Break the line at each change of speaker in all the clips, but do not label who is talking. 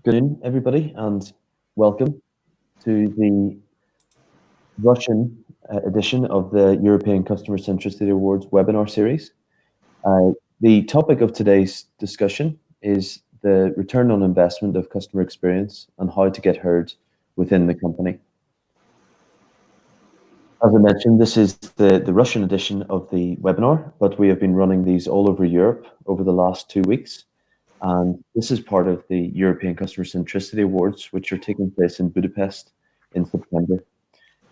Good evening, everybody, and welcome to the Russian edition of the European Customer Centricity Awards webinar series. The topic of today's discussion is the return on investment of customer experience and how to get heard within the company. As I mentioned, this is the Russian edition of the webinar, but we have been running these all over Europe over the last 2 weeks. And this is part of the European Customer Centricity Awards, which are taking place in Budapest in September.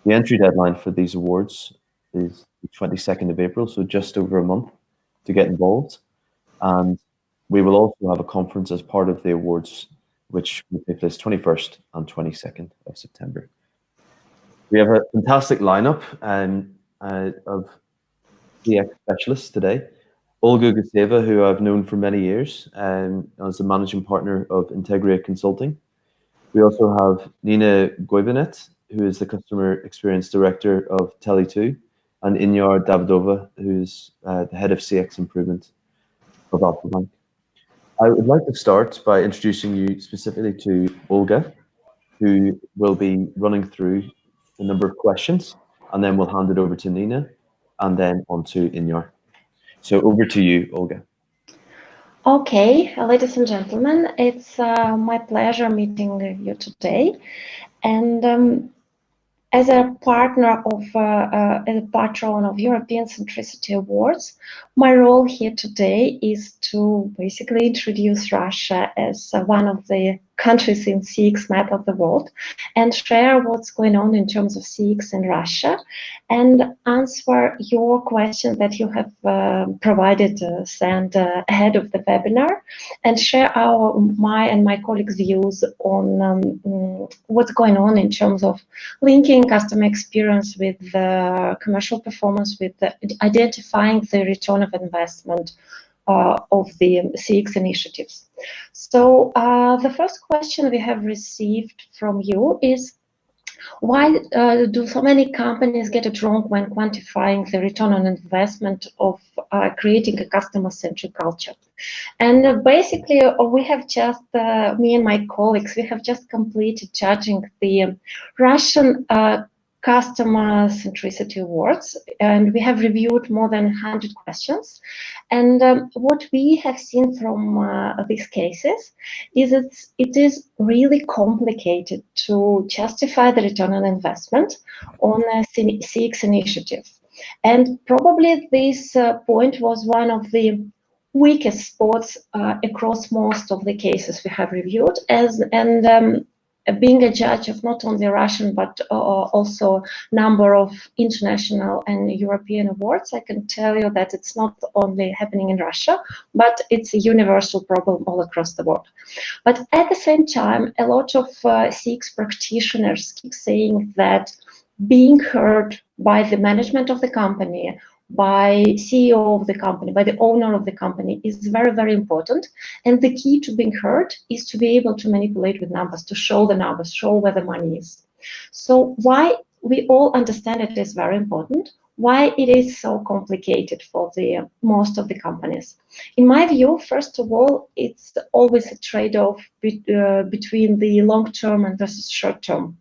The entry deadline for these awards is the 22nd of April, so just over a month to get involved. And we will also have a conference as part of the awards, which will take place 21st and 22nd of September. We have a fantastic lineup of CX specialists today. Olga Guseva, who I've known for many years as the managing partner of Integria Consulting. We also have Guybbenet, who is the customer experience director of Tele2, and Iniyar Davidova, who's the head of CX improvement of Alpha Bank. I would like to start by introducing you specifically to Olga, who will be running through a number of questions, and then we'll hand it over to Nina, and then on to Iniyar. So over to you, Olga.
Okay, ladies and gentlemen, it's my pleasure meeting you today. And as a partner of as a patron of European Centricity Awards, my role here today is to basically introduce Russia as one of the countries in CX map of the world and share what's going on in terms of CX in Russia and answer your question that you have provided sent ahead of the webinar and share my and my colleagues' views on what's going on in terms of linking customer experience with the commercial performance, with identifying the return of investment of the CX initiatives. So the first question we have received from you is, why do so many companies get it wrong when quantifying the return on investment of creating a customer-centric culture? And basically, we have just, me and my colleagues, we have just completed judging the Russian Customer Centricity Awards, and we have reviewed more than 100 questions. And what we have seen from these cases is it is really complicated to justify the return on investment on a CX initiative. And probably this point was one of the weakest spots across most of the cases we have reviewed, being a judge of not only Russian but also number of international and European awards, I can tell you that it's not only happening in Russia, but it's a universal problem all across the world. But at the same time, a lot of CX practitioners keep saying that being heard by the management of the company, by CEO of the company, by the owner of the company is very, very important. And the key to being heard is to be able to manipulate with numbers, to show the numbers, show where the money is. So why we all understand it is very important, why it is so complicated for the most of the companies. In my view, first of all, it's always a trade-off between the long-term and versus short-term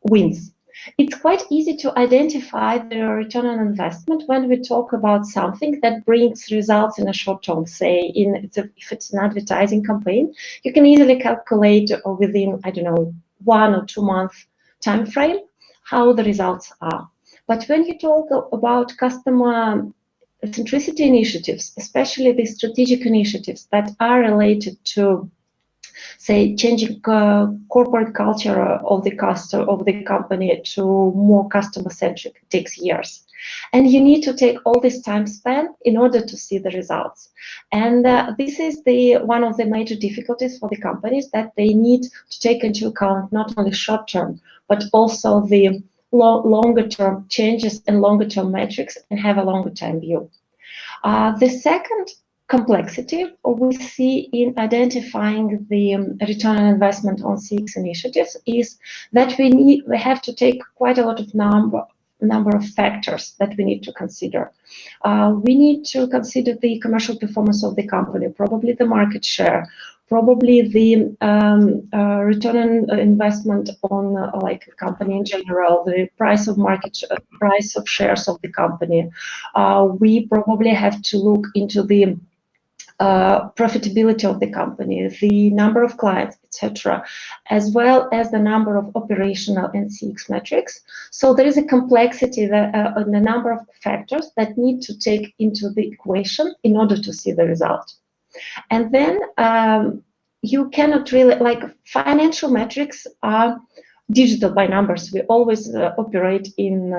wins. It's quite easy to identify the return on investment when we talk about something that brings results in a short term. Say, if it's an advertising campaign, you can easily calculate within, I don't know, 1 or 2 month time frame how the results are. But when you talk about customer centricity initiatives, especially the strategic initiatives that are related to, say, changing corporate culture of the company to more customer-centric, takes years. And you need to take all this time span in order to see the results. And this is one of the major difficulties for the companies, that they need to take into account not only short-term, but also the longer-term changes and longer-term metrics and have a longer-term view. The second complexity we see in identifying the return on investment on CX initiatives is that we have to take quite a lot of number of factors that we need to consider. We need to consider the commercial performance of the company, probably the market share, probably the return on investment on like a company in general, the price of price of shares of the company. We probably have to look into the profitability of the company, the number of clients, etc., as well as the number of operational and CX metrics. So there is a complexity that, on the number of factors that need to take into the equation in order to see the result. And then you cannot really, like, financial metrics are digital by numbers. We always operate in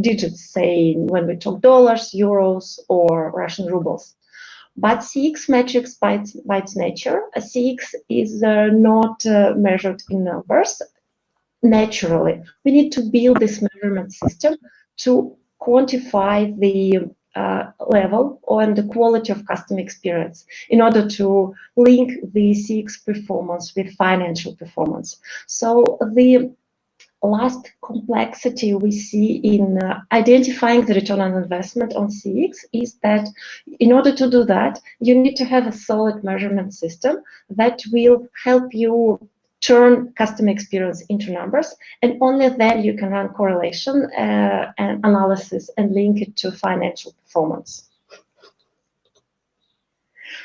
digits, say when we talk dollars, euros, or Russian rubles. But CX metrics by its nature, CX is not measured in numbers naturally. We need to build this measurement system to quantify the level and the quality of customer experience in order to link the CX performance with financial performance. So the last complexity we see in identifying the return on investment on CX is that in order to do that, you need to have a solid measurement system that will help you turn customer experience into numbers, and only then you can run correlation and analysis and link it to financial performance.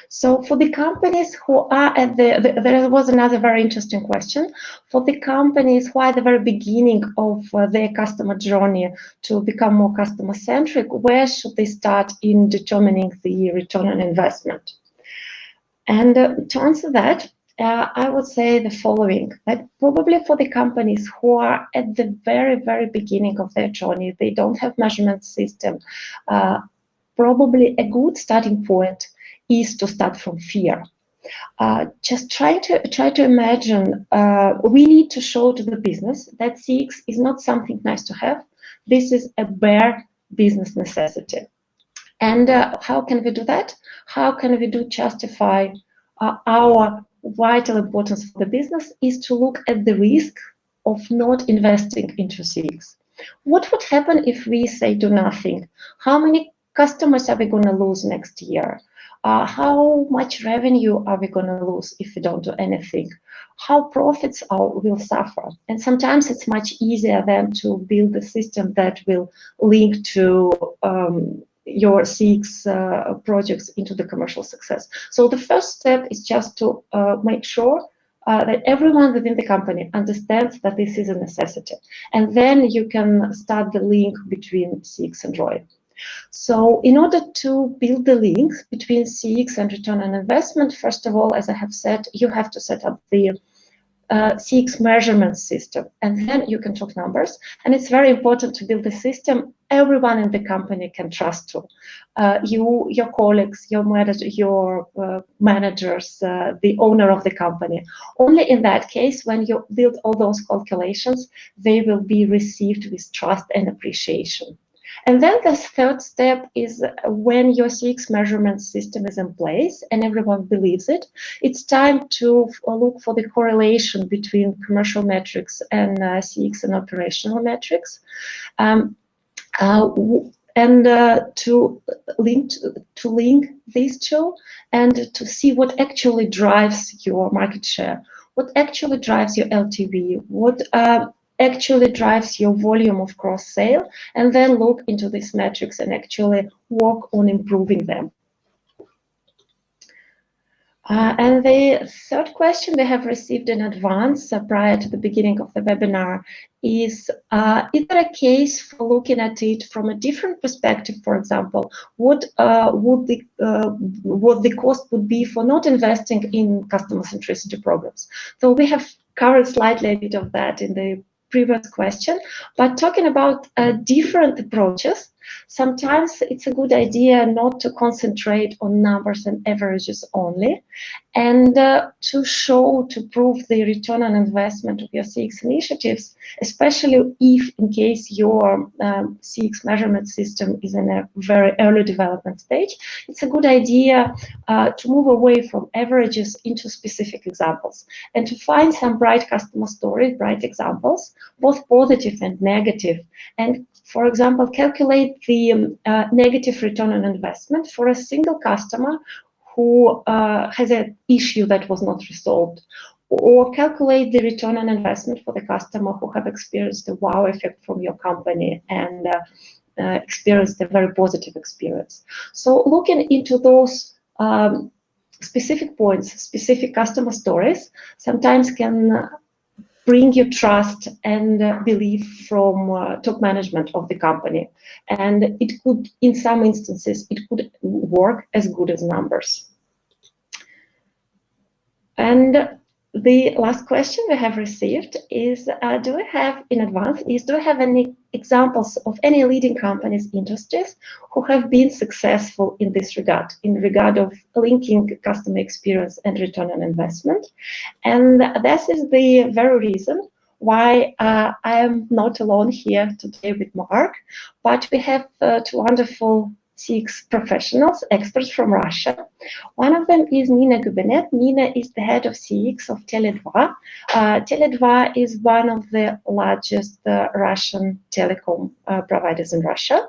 So for the companies who are at there was another very interesting question. For the companies who are at the very beginning of their customer journey to become more customer-centric, where should they start in determining the return on investment? And to answer that, I would say the following, that probably for the companies who are at the very, very beginning of their journey, they don't have measurement system, probably a good starting point is to start from fear. Just try to imagine, we need to show to the business that CX is not something nice to have. This is a bare business necessity. And how can we do that? How can we justify our vital importance for the business is to look at the risk of not investing into CX. What would happen if we say do nothing? How many customers are we going to lose next year? How much revenue are we going to lose if we don't do anything? How profits will suffer? And sometimes it's much easier than to build a system that will link to your CX projects into the commercial success. So the first step is just to make sure that everyone within the company understands that this is a necessity. And then you can start the link between CX and ROI. So in order to build the link between CX and return on investment, first of all, as I have said, you have to set up the CX measurement system, and then you can talk numbers. And it's very important to build a system everyone in the company can trust to. Your colleagues, your managers, the owner of the company. Only in that case, when you build all those calculations, they will be received with trust and appreciation. And then the third step is when your CX measurement system is in place and everyone believes it, it's time to look for the correlation between commercial metrics and CX and operational metrics. To link these two and to see what actually drives your market share, what actually drives your LTV, what actually drives your volume of cross sale, and then look into these metrics and actually work on improving them. And the third question we have received in advance prior to the beginning of the webinar is there a case for looking at it from a different perspective? For example, what the cost would be for not investing in customer centricity programs? So we have covered slightly a bit of that in the previous question, but talking about different approaches, sometimes it's a good idea not to concentrate on numbers and averages only, and to prove the return on investment of your CX initiatives, especially if in case your CX measurement system is in a very early development stage. It's a good idea to move away from averages into specific examples and to find some bright customer stories, bright examples, both positive and negative, and for example, calculate the negative return on investment for a single customer who has an issue that was not resolved, or calculate the return on investment for the customer who have experienced the wow effect from your company and experienced a very positive experience. So looking into those specific points, specific customer stories, sometimes can bring you trust and belief from top management of the company. And it could, in some instances, it could work as good as numbers. And the last question we have received is, do we have any examples of any leading companies, industries who have been successful in this regard, in regard of linking customer experience and return on investment? And this is the very reason why I am not alone here today with Mark, but we have two wonderful CX professionals, experts from Russia. One of them is Guybbenet. Nina is the head of CX of Tele2. Tele2 is one of the largest Russian telecom providers in Russia.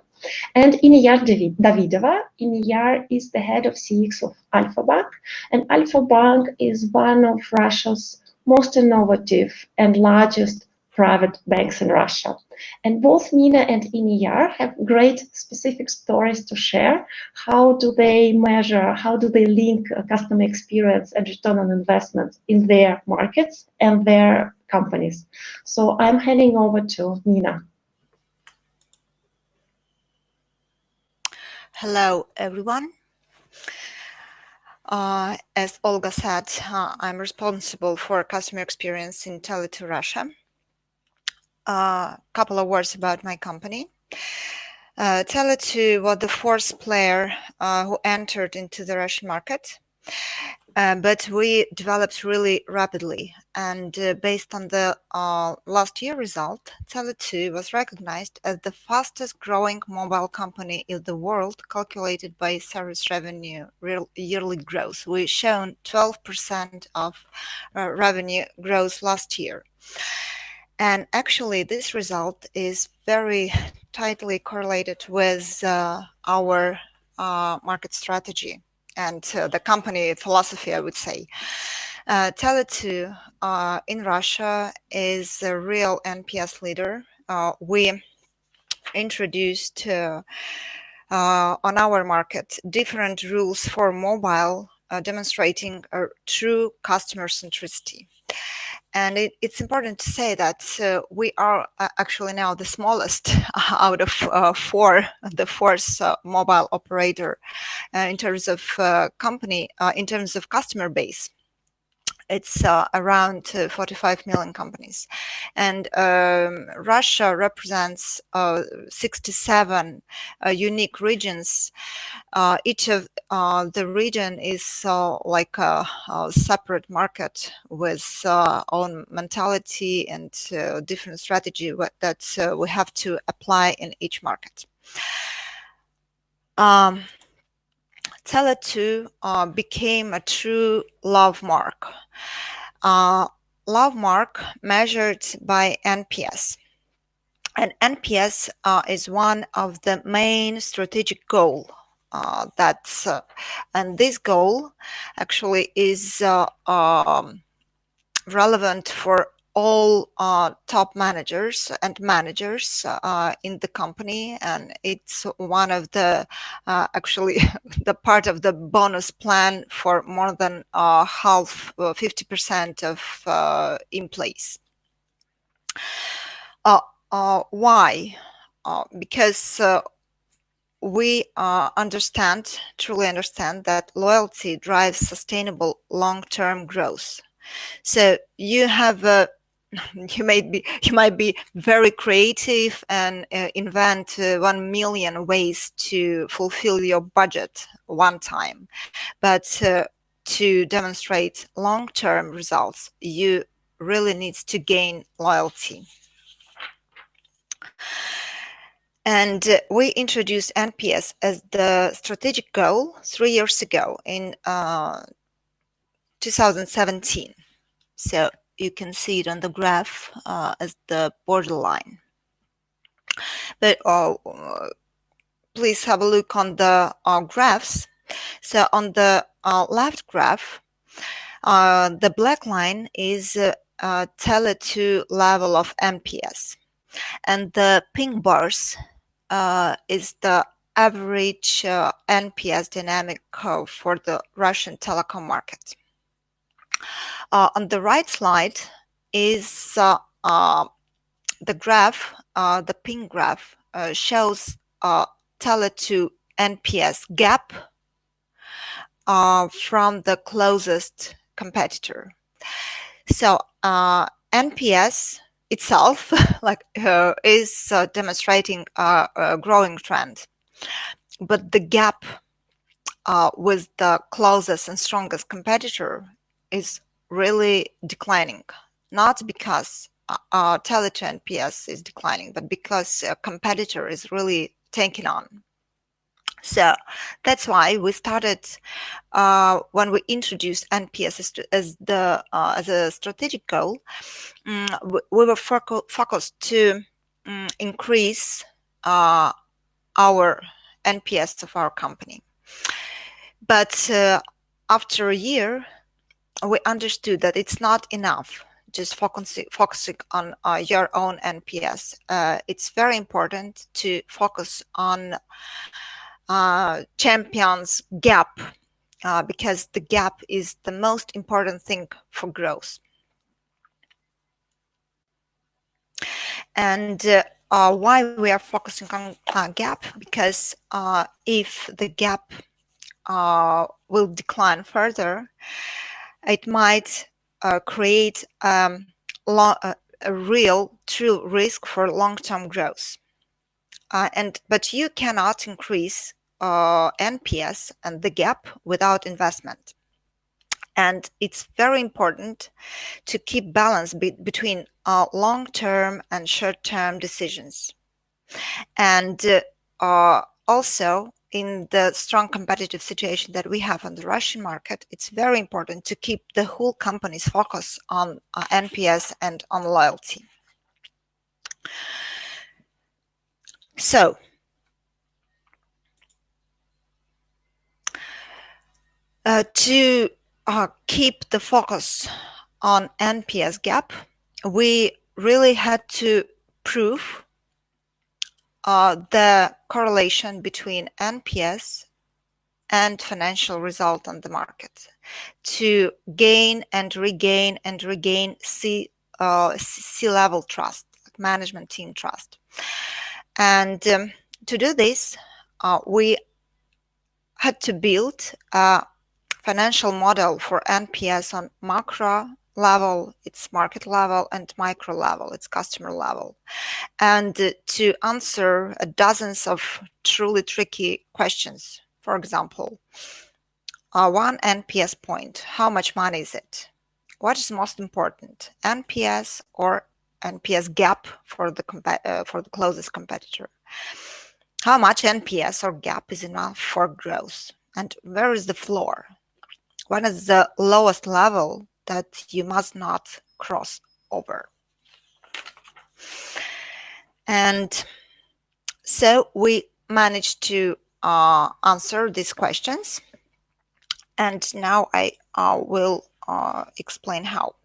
And Iniyar Davidova. Iniyar is the head of CX of Alfa Bank. And Alfa Bank is one of Russia's most innovative and largest private banks in Russia. And both Nina and Iniyar have great specific stories to share. How do they measure, how do they link customer experience and return on investment in their markets and their companies? So I'm handing over to Nina.
Hello, everyone. As Olga said, I'm responsible for customer experience in Tele2 Russia. A couple of words about my company. Tele2 was the fourth player who entered into the Russian market, but we developed really rapidly. And based on the last year result, Tele2 was recognized as the fastest growing mobile company in the world, calculated by service revenue yearly growth. We shown 12% of revenue growth last year. And actually, this result is very tightly correlated with our market strategy and the company philosophy, I would say. Tele2 in Russia is a real NPS leader. We introduced on our market different rules for mobile, demonstrating a true customer centricity. And it's important to say that we are actually now the smallest out of the fourth mobile operator in terms of company, in terms of customer base. It's around 45 million companies. And Russia represents 67 unique regions. Each of the region is like a separate market with own mentality and different strategy that we have to apply in each market. Tele2 became a true love mark. Love mark measured by NPS. And NPS is one of the main strategic goal and this goal actually is relevant for all top managers and managers in the company, and it's one of the actually the part of the bonus plan for more than half 50% of employees. Why? Because we truly understand that loyalty drives sustainable long-term growth. So you have you might be very creative and invent 1 million ways to fulfill your budget one time, but to demonstrate long-term results, you really need to gain loyalty. And we introduced NPS as the strategic goal 3 years ago in 2017. So you can see it on the graph as the borderline. But please have a look on the graphs. So on the left graph, the black line is Tele2 level of NPS, and the pink bars is the average NPS dynamic curve for the Russian telecom market. On the right slide is the graph, the pink graph shows Tele2 NPS gap from the closest competitor. So NPS itself is demonstrating a growing trend, but the gap with the closest and strongest competitor is really declining, not because Tele2 NPS is declining, but because a competitor is really taking on. So that's why we started when we introduced NPS as a strategic goal. We were focused to increase our NPS of our company. But after a year, we understood that it's not enough just focusing on your own NPS. It's very important to focus on champions gap, because the gap is the most important thing for growth. And why we are focusing on gap? Because if the gap will decline further, it might create a real, true risk for long-term growth. But you cannot increase NPS and the gap without investment. And it's very important to keep balance between long-term and short-term decisions. And also, in the strong competitive situation that we have on the Russian market, it's very important to keep the whole company's focus on NPS and on loyalty. So, to keep the focus on NPS gap, we really had to prove the correlation between NPS and financial result on the market, to gain and regain C-level trust, management team trust. And to do this, we had to build a financial model for NPS on macro level, its market level, and micro level, its customer level, and to answer dozens of truly tricky questions. For example, one NPS point: how much money is it? What is most important, NPS or NPS gap for the closest competitor? How much NPS or gap is enough for growth? And where is the floor? What is the lowest level that you must not cross over? And so we managed to answer these questions, and now I will explain how.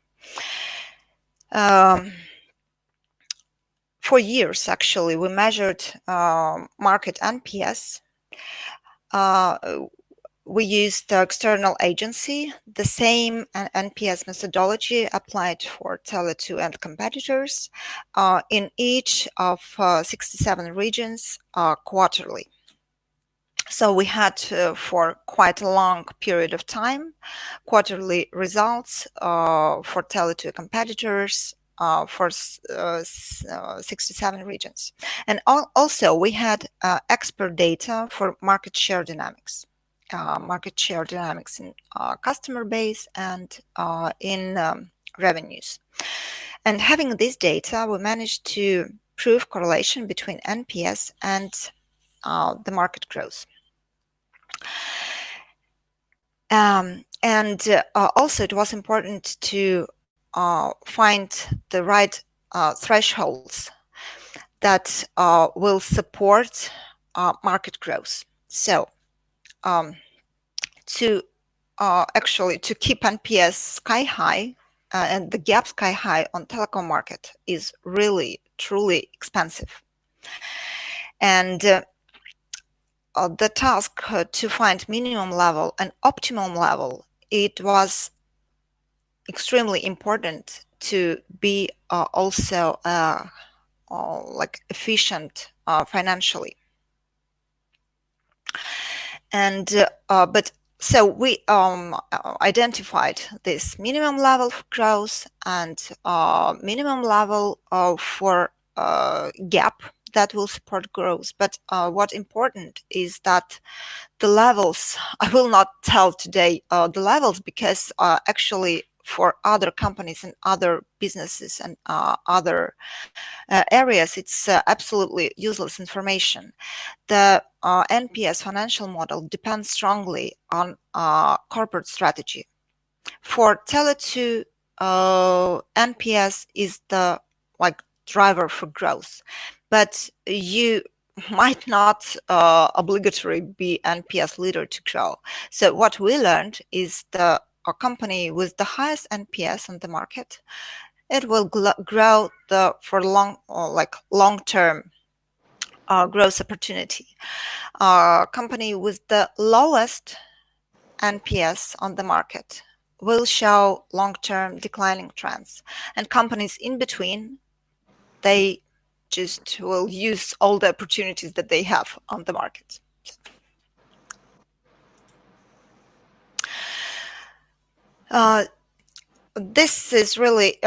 For years, actually, we measured market NPS. We used the external agency. The same NPS methodology applied for Tele2 and competitors in each of 67 regions quarterly. So we had for quite a long period of time quarterly results for Tele2 competitors for 67 regions. And also we had expert data for market share dynamics. In customer base and in revenues. And having this data, we managed to prove correlation between NPS and the market growth. And also it was important to find the right thresholds that will support market growth. So to actually to keep NPS sky high and the gap sky high on telecom market is really truly expensive. And the task to find minimum level and optimum level, it was extremely important to be also like efficient financially. And but so we identified this minimum level of growth and minimum level for gap that will support growth. But what important is that the levels, I will not tell today the levels, because actually for other companies and other businesses and other areas, it's absolutely useless information. The NPS financial model depends strongly on corporate strategy. For Tele2, NPS is the driver for growth, but you might not obligatory be NPS leader to grow. So what we learned is a company with the highest NPS on the market, it will grow for long-term growth opportunity. Company with the lowest NPS on the market will show long-term declining trends, and companies in between, they just will use all the opportunities that they have on the market. This is really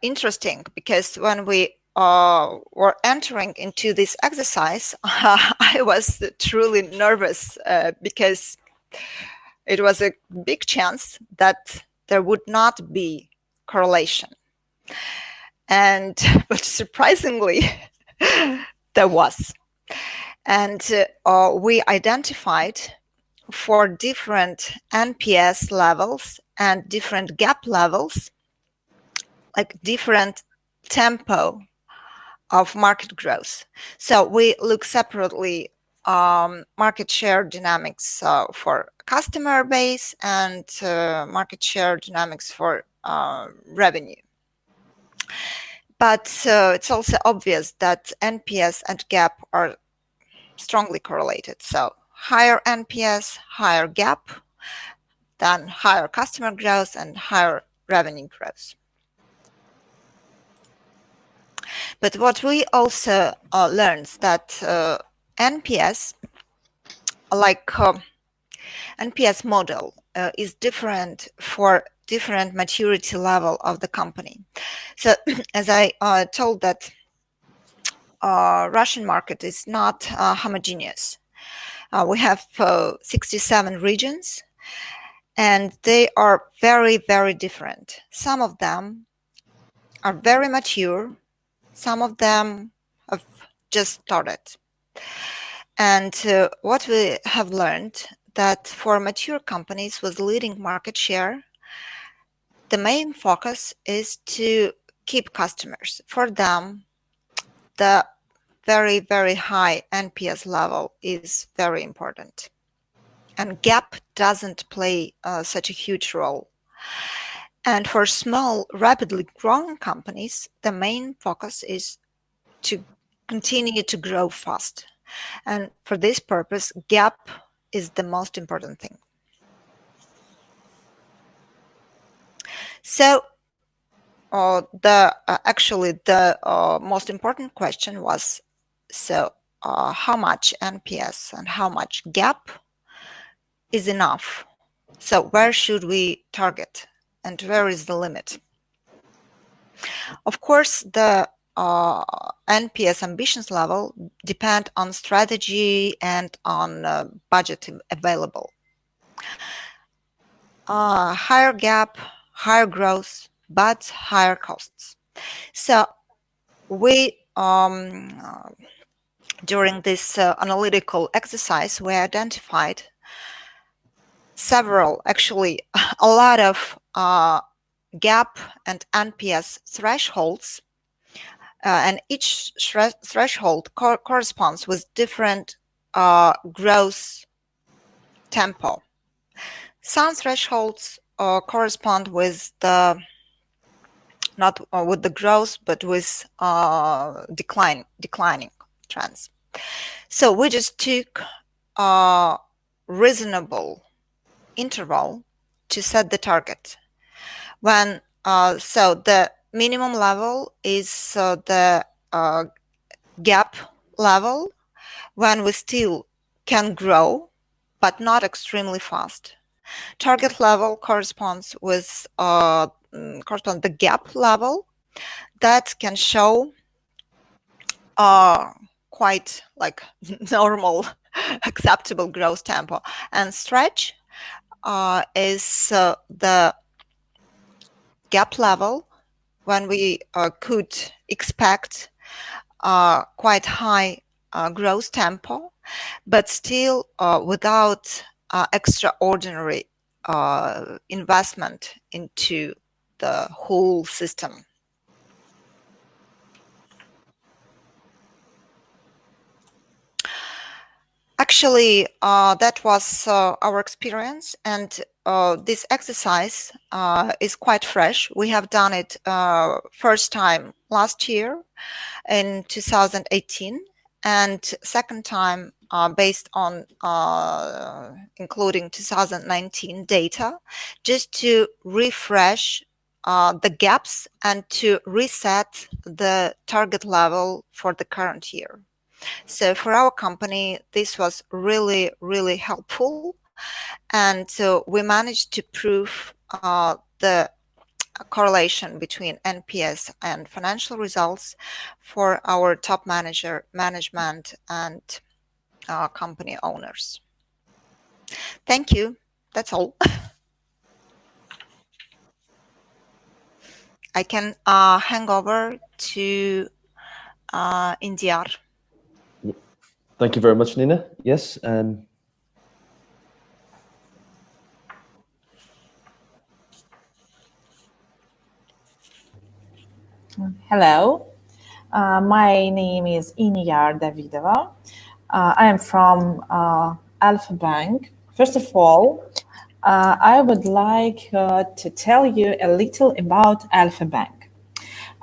interesting, because when we were entering into this exercise, I was truly nervous because it was a big chance that there would not be correlation. And but surprisingly, there was. And we identified for different NPS levels and different gap levels, like different tempo of market growth. So we look separately market share dynamics for customer base and market share dynamics for revenue. But it's also obvious that NPS and gap are strongly correlated. So higher NPS, higher gap, then higher customer growth and higher revenue growth. But what we also learned that NPS, NPS model is different for different maturity level of the company. So as I told that Russian market is not homogeneous. We have 67 regions, and they are very, very different. Some of them are very mature. Some of them have just started. And what we have learned that for mature companies with leading market share, the main focus is to keep customers. For them, the very, very high NPS level is very important. And gap doesn't play such a huge role. And for small, rapidly growing companies, the main focus is to continue to grow fast. And for this purpose, gap is the most important thing. So actually the most important question was, so how much NPS and how much gap is enough? So where should we target and where is the limit? Of course, the NPS ambitions level depend on strategy and on budget available. Higher gap, higher growth, but higher costs. So we during this analytical exercise, we identified several, actually a lot of gap and NPS thresholds, and each threshold corresponds with different growth tempo Some thresholds correspond with the not with the growth, but with declining trends. So we just took a reasonable interval to set the target. When so the minimum level is the gap level when we still can grow, but not extremely fast. Target level corresponds with the gap level that can show quite like normal acceptable growth tempo, and stretch is the gap level when we could expect quite high growth tempo, but still without extraordinary investment into the whole system. Actually, that was our experience, and this exercise is quite fresh. We have done it first time last year in 2018, and second time based on including 2019 data, just to refresh the gaps and to reset the target level for the current year. So for our company, this was really, really helpful. And so we managed to prove the correlation between NPS and financial results for our top management and company owners. Thank you. That's all. I can hand over to Iniyar.
Thank you very much, Nina. Yes.
Hello, my name is Iniyar Davidova. I am from Alpha Bank. First of all, I would like to tell you a little about Alpha Bank.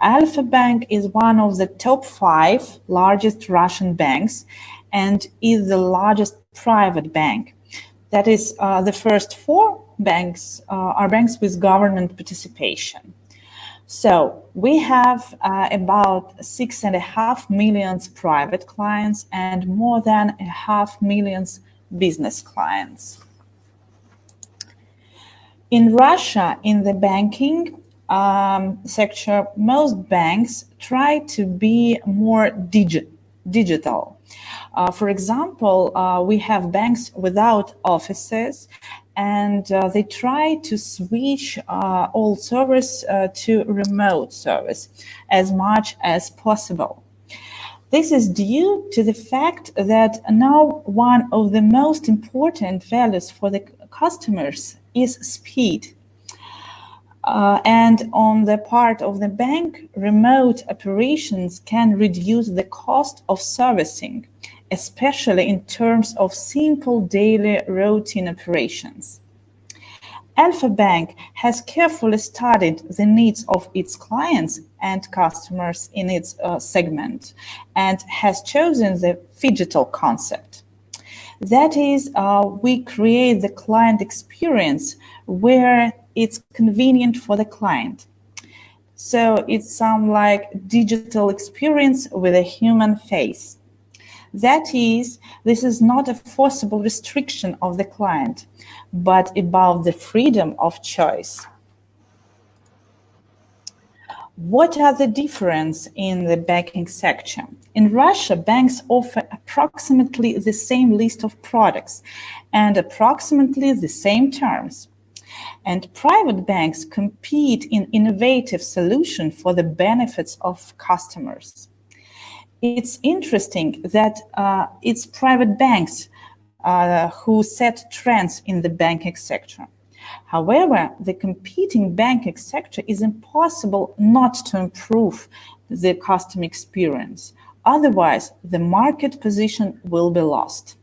Alpha Bank is one of the top 5 largest Russian banks and is the largest private bank. That is, the first 4 banks are banks with government participation. So we have about 6.5 million private clients and more than 0.5 million business clients. In Russia, in the banking sector, most banks try to be more digital. For example, we have banks without offices, and they try to switch all service to remote service as much as possible. This is due to the fact that now one of the most important values for the customers is speed. And on the part of the bank, remote operations can reduce the cost of servicing, especially in terms of simple daily routine operations. Alpha Bank has carefully studied the needs of its clients and customers in its segment and has chosen the phygital concept. That is, we create the client experience where it's convenient for the client. So it's some like digital experience with a human face. That is, this is not a forcible restriction of the client, but about the freedom of choice. What are the differences in the banking sector? In Russia, banks offer approximately the same list of products and approximately the same terms. And private banks compete in innovative solutions for the benefits of customers. It's interesting that it's private banks who set trends in the banking sector. However, the competing banking sector is impossible not to improve the customer experience. Otherwise, the market position will be lost.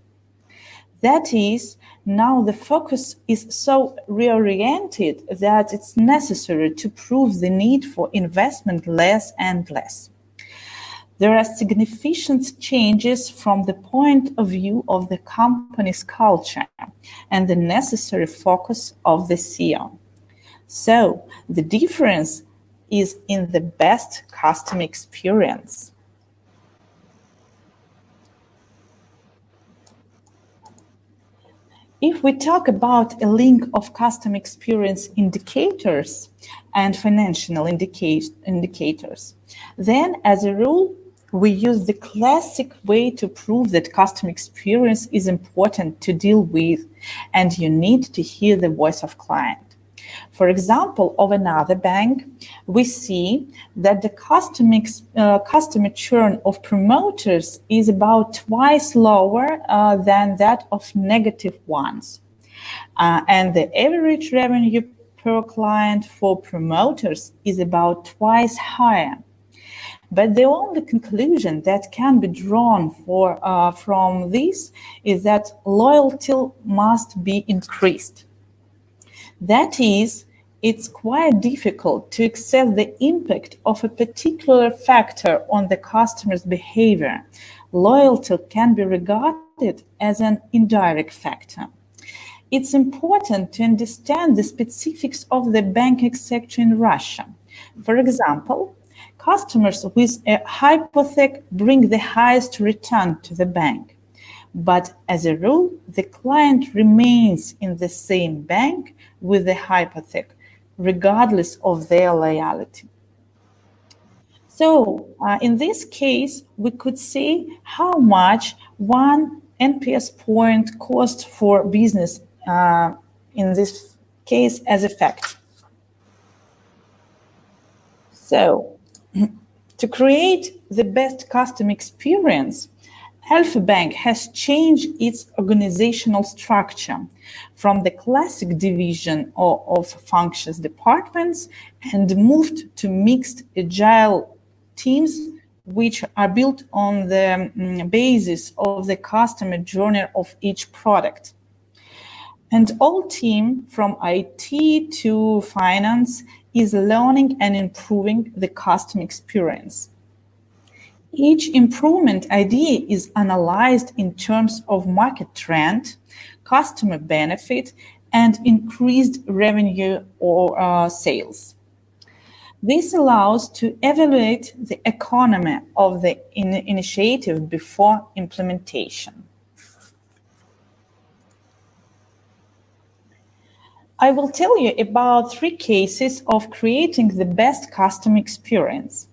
That is, now the focus is so reoriented that it's necessary to prove the need for investment less and less. There are significant changes from the point of view of the company's culture and the necessary focus of the CEO. So the difference is in the best customer experience. If we talk about a link of customer experience indicators and financial indicators, then as a rule, we use the classic way to prove that customer experience is important to deal with, and you need to hear the voice of client. For example, of another bank, we see that the customer churn of promoters is about twice lower than that of negative ones. And the average revenue per client for promoters is about twice higher. But the only conclusion that can be drawn from this is that loyalty must be increased. That is, it's quite difficult to assess the impact of a particular factor on the customer's behavior. Loyalty can be regarded as an indirect factor. It's important to understand the specifics of the banking sector in Russia. For example, customers with a hypothec bring the highest return to the bank. But as a rule, the client remains in the same bank with the hypothec, regardless of their loyalty. So in this case, we could see how much one NPS point costs for business in this case as a fact. So to create the best customer experience, Alpha Bank has changed its organizational structure from the classic division of functions departments and moved to mixed agile teams, which are built on the basis of the customer journey of each product. And all team from IT to finance is learning and improving the customer experience. Each improvement idea is analyzed in terms of market trend, customer benefit, and increased revenue or sales. This allows to evaluate the economy of the initiative before implementation. I will tell you about 3 cases of creating the best customer experience.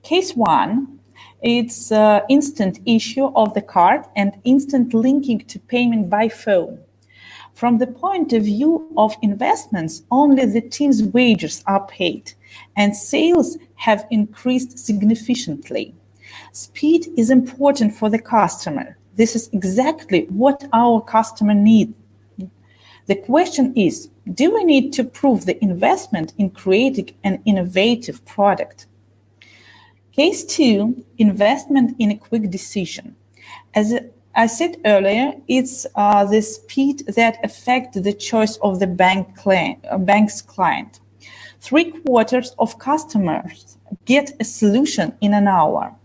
Case 1. It's instant issue of the card and instant linking to payment by phone. From the point of view of investments, only the team's wages are paid and sales have increased significantly. Speed is important for the customer. This is exactly what our customer needs. The question is, do we need to prove the investment in creating an innovative product? Case 2, investment in a quick decision. As I said earlier, it's the speed that affects the choice of the bank's client. 3/4 of customers get a solution in an hour.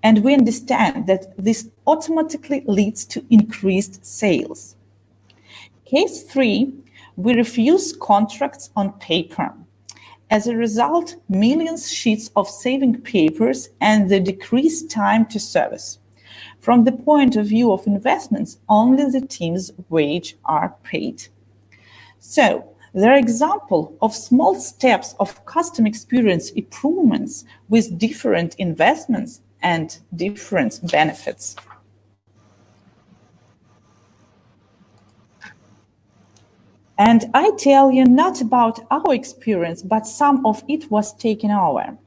And we understand that this automatically leads to increased sales. Case 3, we refuse contracts on paper. As a result, millions sheets of saving papers and the decreased time to service. From the point of view of investments, only the team's wage are paid. So, there are examples of small steps of customer experience improvements with different investments and different benefits. And I tell you not about our experience, but some of it was taken over.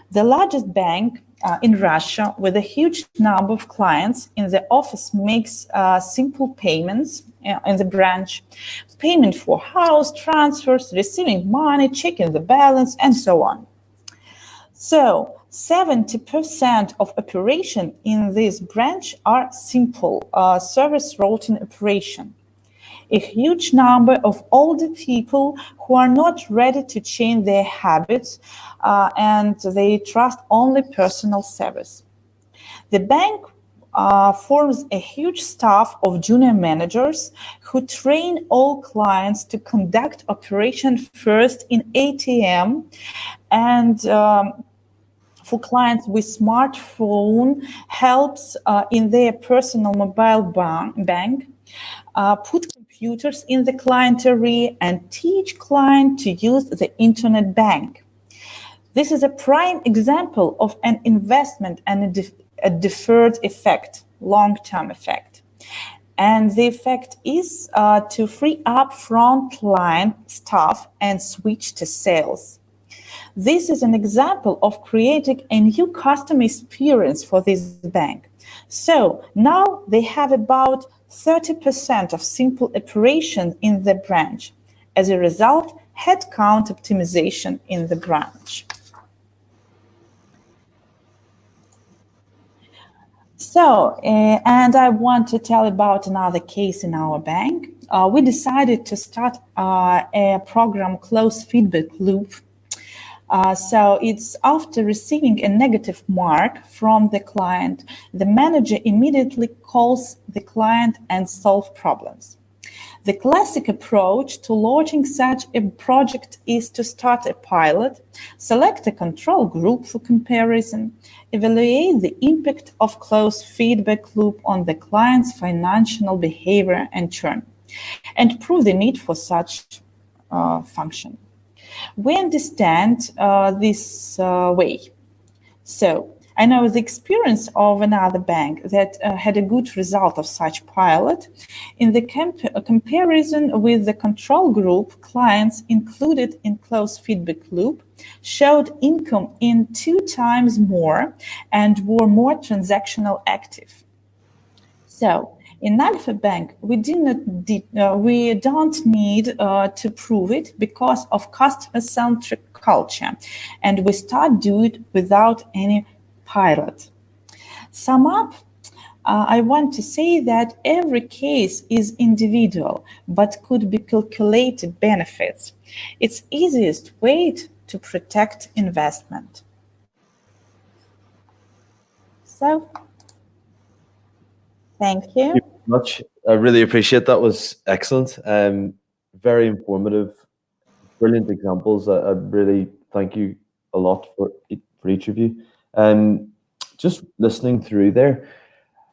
The largest bank in Russia with a huge number of clients in the office makes simple payments in the branch, payment for house transfers, receiving money, checking the balance, and so on. So 70% of operation in this branch are simple service routing operation. A huge number of older people who are not ready to change their habits and they trust only personal service. The bank forms a huge staff of junior managers who train all clients to conduct operation first in ATM and for clients with smartphone helps in their personal mobile bank, put computers in the client area and teach client to use the internet bank. This is a prime example of an investment and a deferred effect, long-term effect. And the effect is to free up frontline staff and switch to sales. This is an example of creating a new customer experience for this bank. So now they have about 30% of simple operation in the branch. As a result, headcount optimization in the branch. So, and I want to tell about another case in our bank. We decided to start a program closed feedback loop. So it's after receiving a negative mark from the client, the manager immediately calls the client and solves problems. The classic approach to launching such a project is to start a pilot, select a control group for comparison, evaluate the impact of closed feedback loop on the client's financial behavior and churn, and prove the need for such function. We understand this way. So I know the experience of another bank that had a good result of such pilot. In the comparison with the control group, clients included in closed feedback loop showed income in 2 times more and were more transactional active. So in Alpha Bank, we don't need to prove it because of customer-centric culture, and we start doing it without any pilot. Sum up, I want to say that every case is individual, but could be calculated benefits. It's easiest way to protect investment. So, thank you.
Thank you very much. I really appreciate that. Was excellent. Very informative, brilliant examples. I really thank you a lot for each of you. Just listening through there,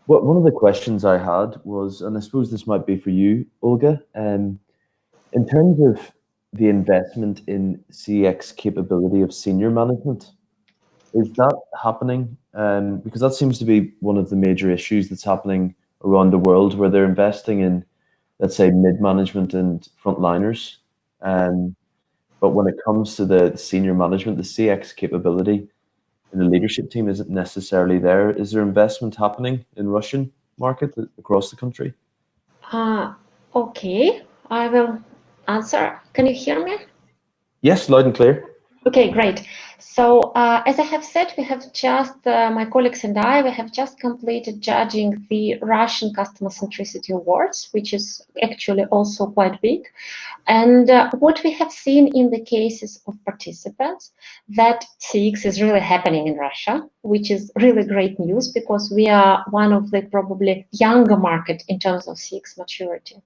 one of the questions I had was, and I suppose this might be for you, Olga, in terms of the investment in CX capability of senior management, is that happening? Because that seems to be one of the major issues that's happening around the world, where they're investing in, let's say, mid-management and frontliners. But when it comes to the senior management, the CX capability in the leadership team isn't necessarily there. Is there investment happening in Russian market across the country?
Okay, I will answer. Can you hear me?
Yes, loud and clear.
Okay, great. So as I have said, we have just, my colleagues and I, we have just completed judging the Russian Customer Centricity Awards, which is actually also quite big. And what we have seen in the cases of participants, that CX is really happening in Russia, which is really great news because we are one of the probably younger market in terms of CX maturity.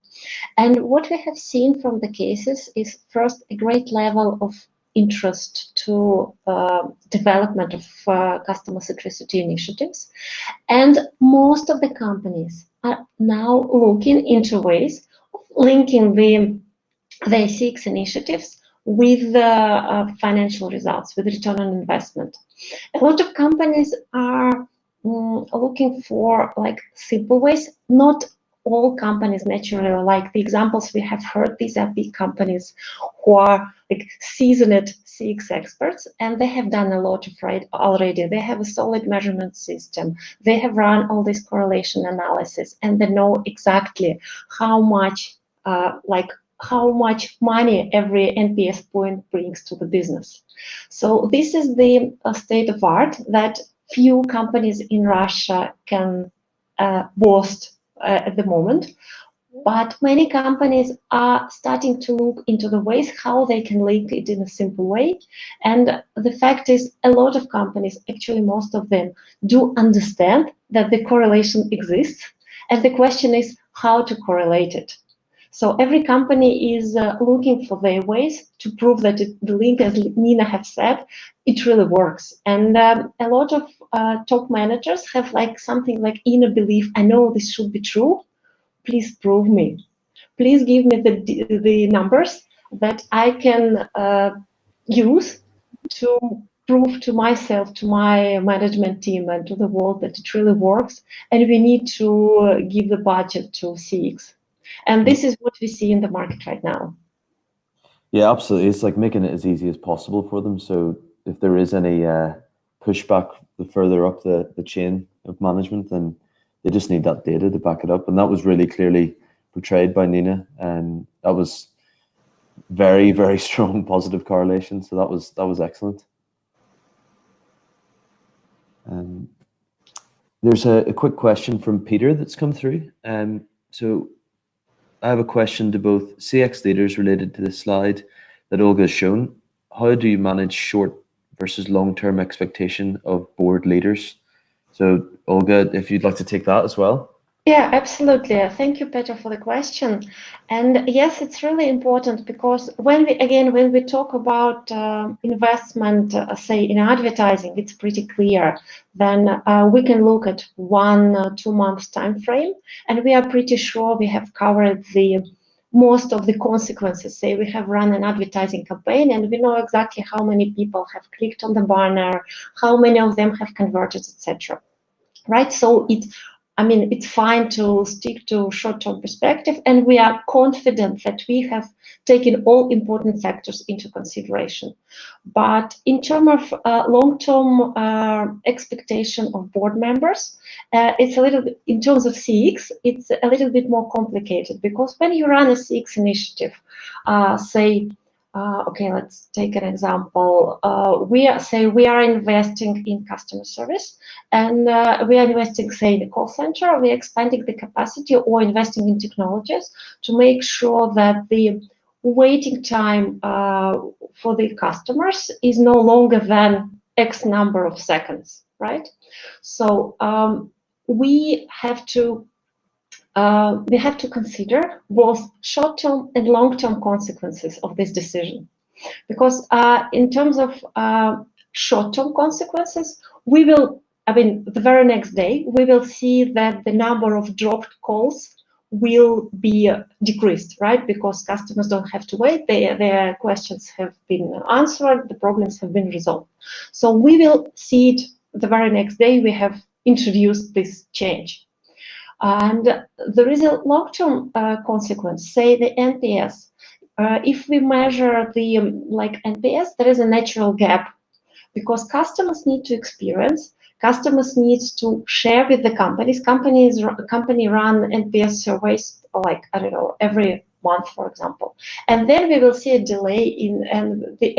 And what we have seen from the cases is first a great level of interest to development of customer centricity initiatives. And most of the companies are now looking into ways of linking their CX initiatives with the financial results, with return on investment. A lot of companies are looking for like simple ways. Not all companies naturally, like the examples we have heard, these are big companies who are like seasoned CX experts, and they have done a lot of already. They have a solid measurement system. They have run all this correlation analysis, and they know exactly how much how much money every NPS point brings to the business. So this is the state of art that few companies in Russia can boast at the moment. But many companies are starting to look into the ways how they can link it in a simple way. And the fact is, a lot of companies, actually most of them, do understand that the correlation exists. And the question is how to correlate it. So every company is looking for their ways to prove that the link, as Nina has said, it really works. And a lot of top managers have like something like inner belief, I know this should be true, please prove me. Please give me the numbers that I can use to prove to myself, to my management team, and to the world that it really works. And we need to give the budget to CX. And this is what we see in the market right now.
Yeah, absolutely. It's like making it as easy as possible for them. So if there is any pushback the further up the chain of management, then they just need that data to back it up. And that was really clearly portrayed by Nina. And that was very, very strong positive correlation. So that was excellent. There's a quick question from Peter that's come through. So I have a question to both CX leaders related to the slide that Olga has shown. How do you manage short versus long-term expectation of board leaders? So Olga, if you'd like to take that as well.
Yeah, absolutely. Thank you, Peter, for the question. And yes, it's really important because when we talk about investment, say in advertising, it's pretty clear. Then we can look at 1-2 months time frame, and we are pretty sure we have covered the most of the consequences. Say we have run an advertising campaign, and we know exactly how many people have clicked on the banner, how many of them have converted, etc. Right? So it's fine to stick to short-term perspective, and we are confident that we have taken all important factors into consideration. But in terms of long-term expectation of board members, it's a little bit, in terms of CX, it's a little bit more complicated because when you run a CX initiative, okay, let's take an example. We are investing in customer service, and we are investing, say, in a call center. We are expanding the capacity or investing in technologies to make sure that the waiting time for the customers is no longer than X number of seconds, right? So we have to consider both short-term and long-term consequences of this decision. Because in terms of short-term consequences, the very next day, we will see that the number of dropped calls will be decreased, right? Because customers don't have to wait, their questions have been answered, the problems have been resolved. So we will see it the very next day we have introduced this change. And there is a long-term consequence, say the NPS. If we measure the NPS, there is a natural gap because customers need to experience, customers need to share with the companies. Company run NPS surveys every month, for example. And then we will see a delay and the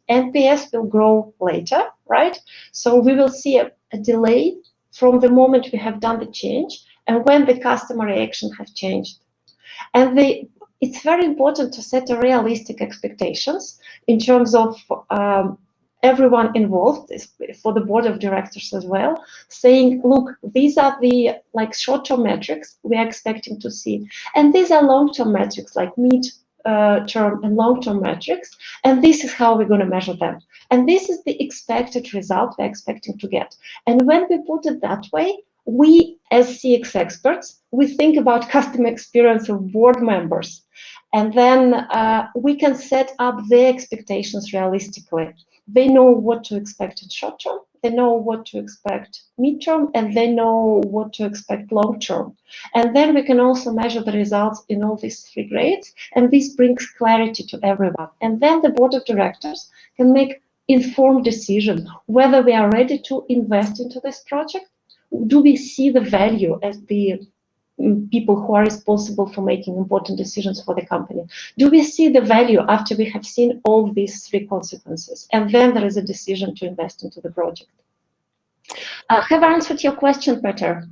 NPS will grow later, right? So we will see a delay from the moment we have done the change and when the customer reaction has changed. And it's very important to set a realistic expectations in terms of everyone involved, for the board of directors as well, saying, look, these are the short-term metrics we are expecting to see. And these are long-term metrics, like mid-term and long-term metrics. And this is how we're going to measure them. And this is the expected result we're expecting to get. And when we put it that way, we, as CX experts, we think about customer experience of board members. And then we can set up their expectations realistically. They know what to expect in short term, they know what to expect mid-term, and they know what to expect long-term. And then we can also measure the results in all these 3 grades, and this brings clarity to everyone. And then the board of directors can make informed decision whether we are ready to invest into this project. Do we see the value as the people who are responsible for making important decisions for the company. Do we see the value after we have seen all these three consequences? And then there is a decision to invest into the project. Have I answered your question, Peter?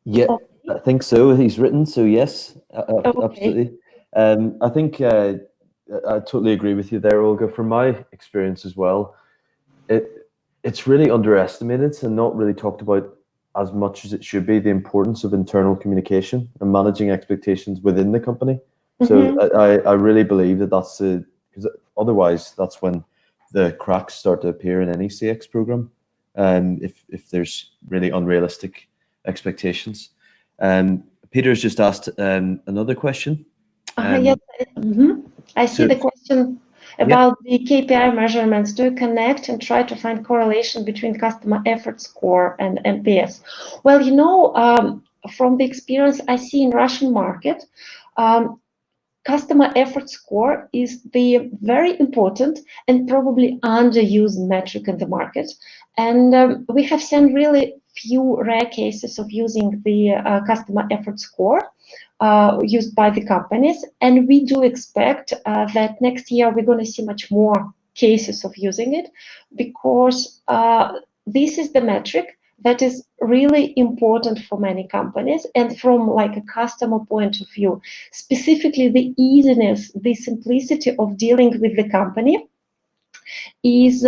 Yeah, okay. I think so. He's written, so yes,
okay.
Absolutely. I think I totally agree with you there, Olga. From my experience as well, it's really underestimated and not really talked about as much as it should be, the importance of internal communication and managing expectations within the company. So I really believe that that's because otherwise that's when the cracks start to appear in any CX program, if there's really unrealistic expectations. Peter's just asked another question.
Yes, I see the question about the KPI measurements. Do you connect and try to find correlation between customer effort score and NPS? Well, you know, from the experience I see in Russian market, customer effort score is the very important and probably underused metric in the market. And we have seen really few rare cases of using the customer effort score used by the companies. And we do expect that next year we're going to see much more cases of using it, because this is the metric that is really important for many companies, and from like a customer point of view, specifically the easiness, the simplicity of dealing with the company is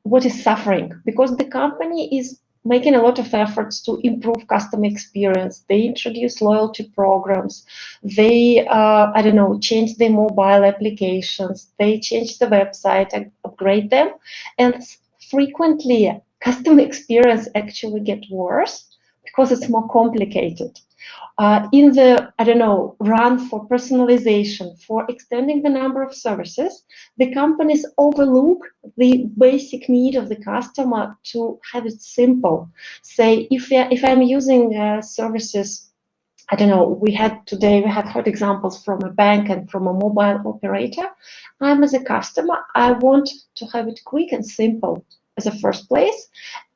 what is suffering, because the company is making a lot of efforts to improve customer experience. They introduce loyalty programs. They, I don't know, change their mobile applications. They change the website and upgrade them. And frequently, customer experience actually gets worse because it's more complicated. In the, I don't know, run for personalization, for extending the number of services, the companies overlook the basic need of the customer to have it simple. Say, if I'm using services, I don't know, we had heard examples from a bank and from a mobile operator. I'm as a customer, I want to have it quick and simple as a first place.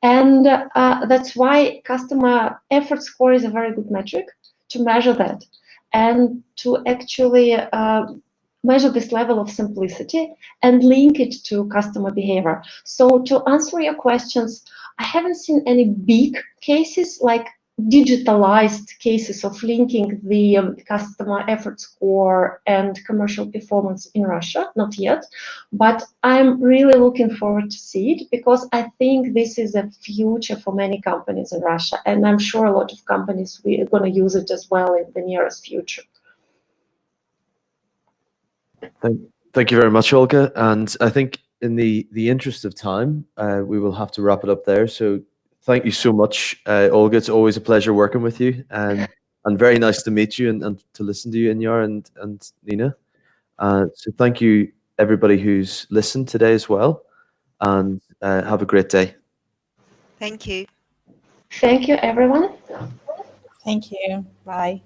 And that's why customer effort score is a very good metric to measure that and to actually measure this level of simplicity and link it to customer behavior. So to answer your questions, I haven't seen any big cases like digitalized cases of linking the customer effort score and commercial performance in Russia, not yet, but I'm really looking forward to see it, because I think this is a future for many companies in Russia, and I'm sure a lot of companies are going to use it as well in the nearest future.
Thank you very much, Olga. And I think in the interest of time, we will have to wrap it up there. So thank you so much, Olga. It's always a pleasure working with you, and very nice to meet you and to listen to you, Iniyar and Nina. So thank you, everybody who's listened today as well, and have a great day.
Thank you.
Thank you, everyone.
Thank you. Bye.